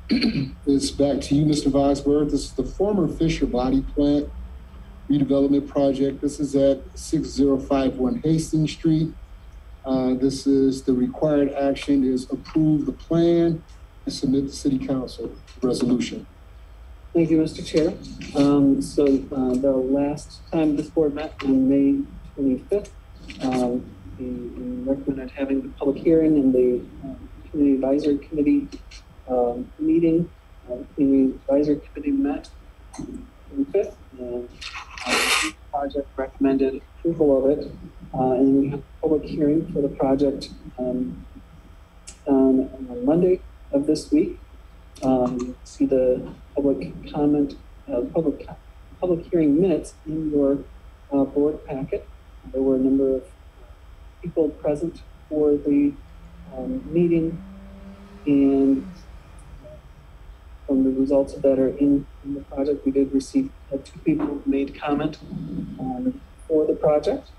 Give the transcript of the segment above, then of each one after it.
It's back to you, Mr. Weisberg. This is the former Fisher Body Plant Redevelopment Project. This is at 6051 Hastings Street. This is the required action is approve the plan and submit to City Council resolution. Thank you, Mr. Chair. The last time this board met on May 25th, we recommended having the public hearing and the Community Advisory Committee meeting. The Community Advisory Committee met on the 5th, and the project recommended approval of it. And we have a public hearing for the project on Monday of this week. See the public comment, public hearing minutes in your board packet. There were a number of people present for the meeting, and from the results of that are in the project. We did receive 2 people who made comment for the project.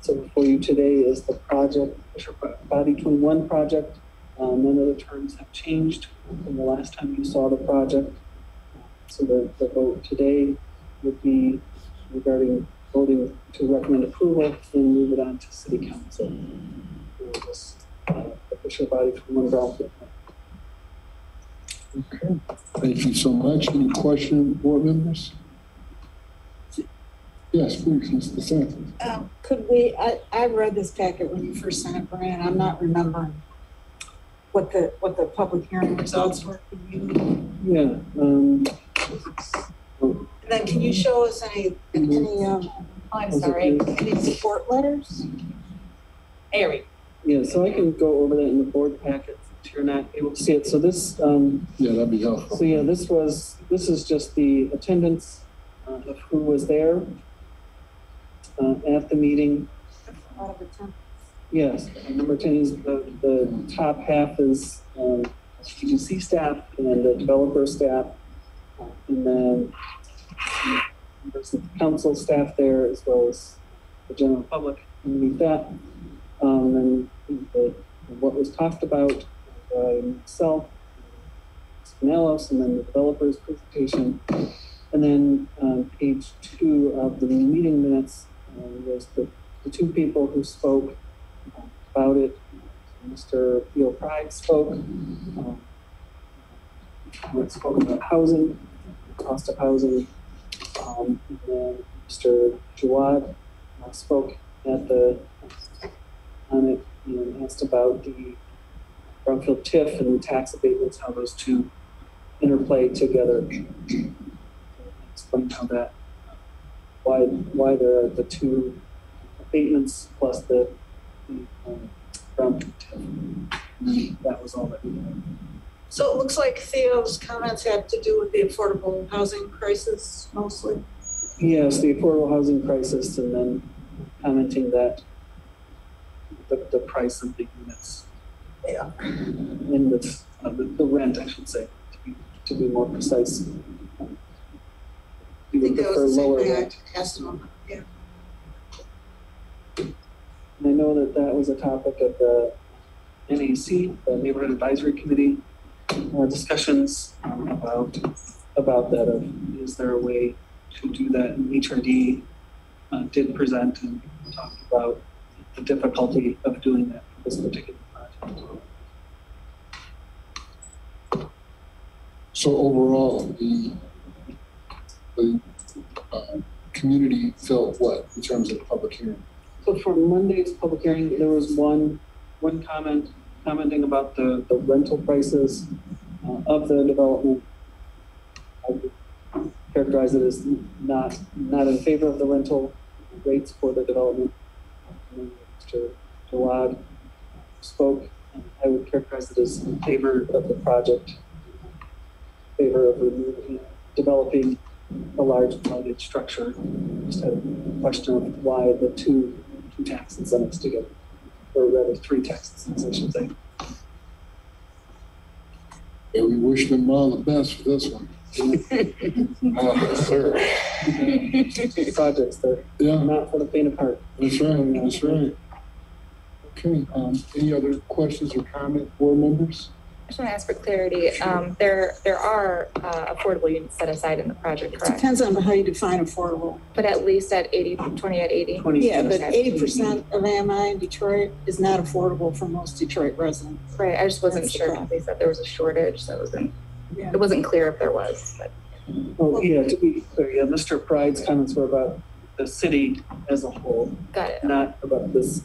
So before you today is the project, Fisher Body 21 project. None of the terms have changed from the last time you saw the project. So the vote today would be regarding voting to recommend approval and move it on to City Council for this the Fisher Body 21 Brownfield. Okay, thank you so much. Any questions, board members? Yes, please, Mr. Santos. Could we, I read this packet when you first sent it, Brian. I'm not remembering what the public hearing results were for you. Yeah. And then can you show us any support letters? Eric. Yeah, so I can go over that in the board packet if you're not able to see it. So this yeah, that'd be helpful. So yeah, this is just the attendance of who was there at the meeting. Yes, number 10 is the top half is GGC staff and the developer staff, and then there's the council staff there as well as the general public underneath that. And what was talked about by myself, Spinellos, and then the developer's presentation. And then page 2 of the meeting minutes was the 2 people who spoke about it. Mr. Theo Pride spoke about housing, cost of housing. And then Mr. Jawad spoke on it and asked about the Brownfield TIF and the tax abatements, how those 2 interplay together. Explain how that, why there are the 2 abatements plus the Brownfield TIF. That was all that we had. So it looks like Theo's comments had to do with the affordable housing crisis mostly. Yes, the affordable housing crisis, and then commenting that the price of the units. Yeah. And the rent, I should say, to be more precise. I think that was the same thing I asked him. Yeah. And I know that was a topic of the NAC, the Neighborhood Advisory Committee, discussions about that. Of is there a way to do that? And HRD did present and talked about the difficulty of doing that for this particular project. So overall, the community felt what in terms of the public hearing? So for Monday's public hearing, there was one commenting about the rental prices of the development. I would characterize it as not in favor of the rental rates for the development. And Mr. Jawad spoke, and I would characterize it as in favor of the project, favor of developing a large mortgage structure. Just had a question of why the two tax incentives together, or rather 3 tax incentives, I should say. Yeah, we wish them all the best for this one. Sir. Projects there. Yeah. Not for the faint of heart. That's right. That's right. Okay. Any other questions or comments, board members? just want to ask for clarity. There are affordable units set aside in the project, It correct? depends on how you define affordable. But at least at 80, 20 at 80? 20. Yeah, but 80% of AMI in Detroit is not affordable for most Detroit residents. Right, I just wasn't That's the sure. problem. They said there was a shortage, so Yeah. it wasn't clear if there was. But. Oh, yeah, to be clear, yeah, Mr. Pride's comments were about the city as a whole, Got it. not about this,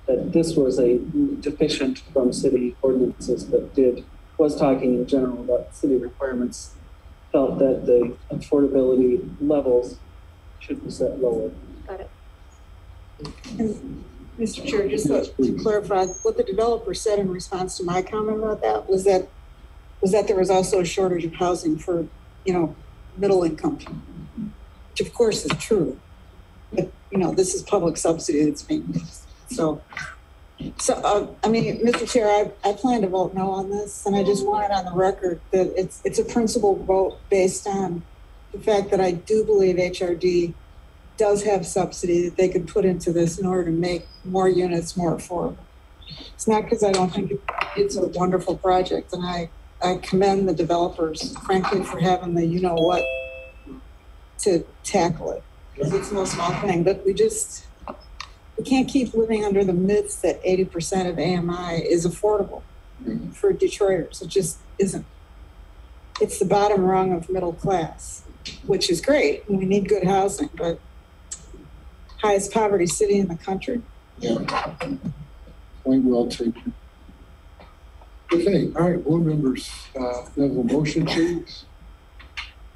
that this was a deficient from city ordinances, but was talking in general about city requirements, felt that the affordability levels should be set lower. Got it. And Mr. Chair, just to clarify, what the developer said in response to my comment about that was that there was also a shortage of housing for, middle income, which of course is true. But, this is public subsidy that's being used. So, Mr. Chair, I plan to vote no on this, and I just want it on the record that it's a principled vote based on the fact that I do believe HRD does have subsidy that they could put into this in order to make more units more affordable. It's not because I don't think it's a wonderful project, and I commend the developers, frankly, for having the you-know-what to tackle it. Because it's no small thing, but we can't keep living under the myth that 80% of AMI is affordable for Detroiters. It just isn't. It's the bottom rung of middle class, which is great, and we need good housing, but highest poverty city in the country. Yeah. Point well taken. Okay, all right, board members, we have a motion, please.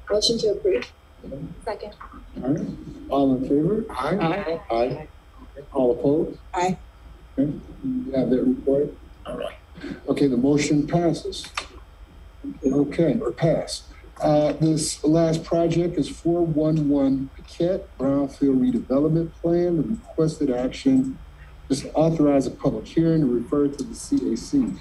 Motion to approve. Second. All right, all in favor? Aye. Aye. All opposed? Aye. Okay, you have that report? All right. Okay, the motion passes. Okay, or passed. This last project is 411 Paquette Brownfield Redevelopment Plan. The requested action is to authorize a public hearing to refer to the CAC.